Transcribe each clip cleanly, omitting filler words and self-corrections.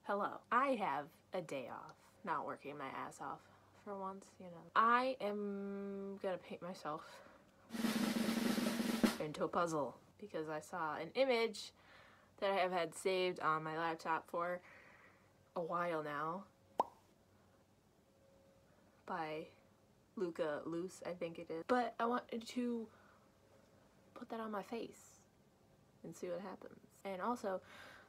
Hello. I have a day off, not working my ass off for once, you know. I am gonna paint myself into a puzzle because I saw an image that I have had saved on my laptop for a while now by Luca Luce, I think it is. But I wanted to put that on my face and see what happens. And also,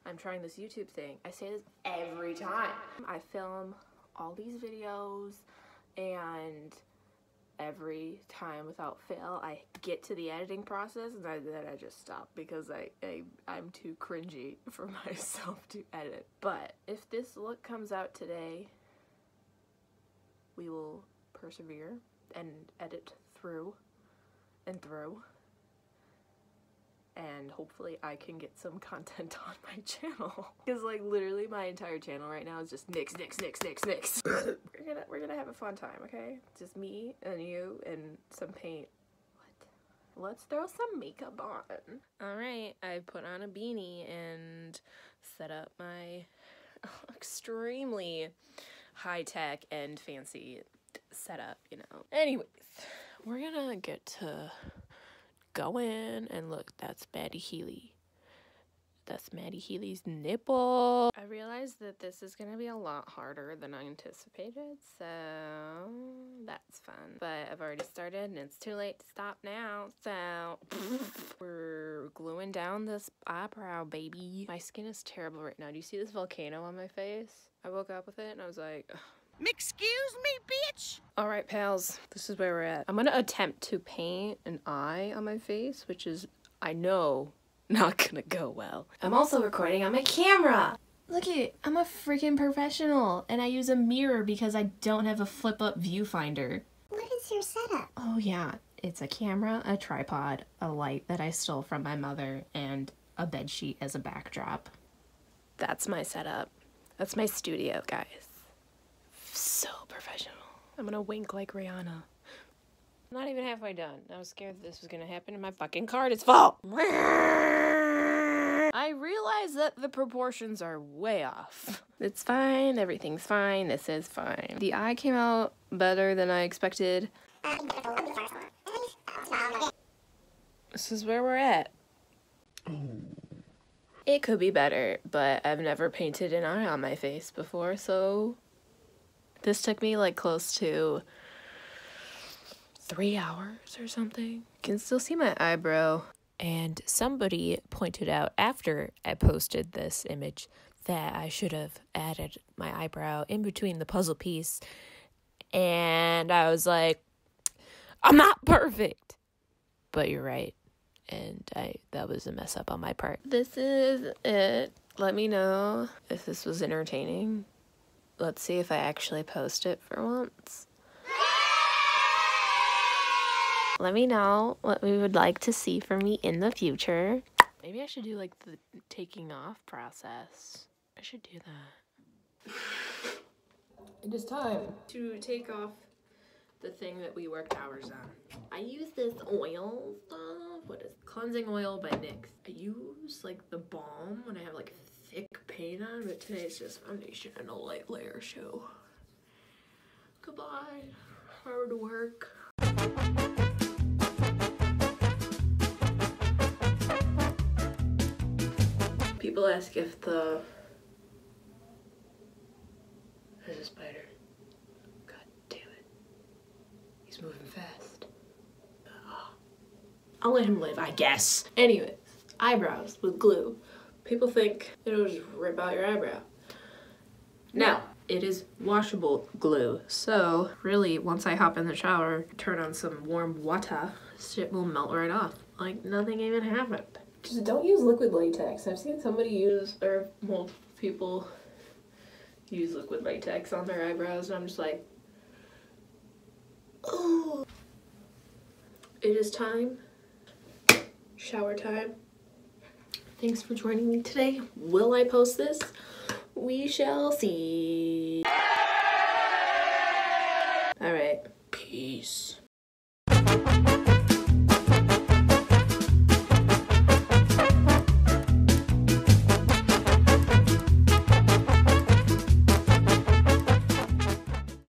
I'm trying this YouTube thing. I say this every time. I film all these videos and every time without fail I get to the editing process and then I just stop because I'm too cringy for myself to edit. But if this look comes out today, we will persevere and edit through and through. And hopefully I can get some content on my channel. Because like literally my entire channel right now is just nicks. We're gonna have a fun time, okay? Just me and you and some paint. What? Let's throw some makeup on. Alright, I put on a beanie and set up my extremely high-tech and fancy setup, you know. Anyways, we're gonna get to go in and look, that's Maddie Healy. That's Maddie Healy's nipple. I realized that this is gonna be a lot harder than I anticipated, so that's fun. But I've already started and it's too late to stop now, so we're gluing down this eyebrow, baby. My skin is terrible right now. Do you see this volcano on my face? I woke up with it and I was like, ugh. Excuse me, bitch! Alright, pals, this is where we're at. I'm gonna attempt to paint an eye on my face, which is, I know, not gonna go well. I'm also recording on my camera! Look at it, I'm a freaking professional, and I use a mirror because I don't have a flip-up viewfinder. What is your setup? Oh yeah, it's a camera, a tripod, a light that I stole from my mother, and a bedsheet as a backdrop. That's my setup. That's my studio, guys. So professional. I'm gonna wink like Rihanna. I'm not even halfway done. I was scared this was gonna happen and my fucking card is full. I realize that the proportions are way off. It's fine, everything's fine, this is fine. The eye came out better than I expected. This is where we're at. It could be better, but I've never painted an eye on my face before, so this took me like close to 3 hours or something. You can still see my eyebrow. And somebody pointed out after I posted this image that I should have added my eyebrow in between the puzzle piece. And I was like, I'm not perfect. But you're right. And that was a mess up on my part. This is it. Let me know if this was entertaining. Let's see if I actually post it for once. Let me know what we would like to see from me in the future. Maybe I should do like the taking off process. I should do that. It is time to take off the thing that we worked hours on. I use this oil stuff. What is it? Cleansing oil by NYX. I use like the balm when I have like thick paint on, but today it's just foundation and a light layer show. Goodbye. Hard work. People ask if there's a spider. God damn it. He's moving fast. I'll let him live, I guess. Anyways, eyebrows with glue. People think it'll just rip out your eyebrow. No, it is washable glue. So really, once I hop in the shower, turn on some warm water, shit will melt right off. Like nothing even happened. Just don't use liquid latex. I've seen somebody use, or multiple people use liquid latex on their eyebrows, and I'm just like, oh. It is time. Shower time. Thanks for joining me today. Will I post this? We shall see. All right. Peace.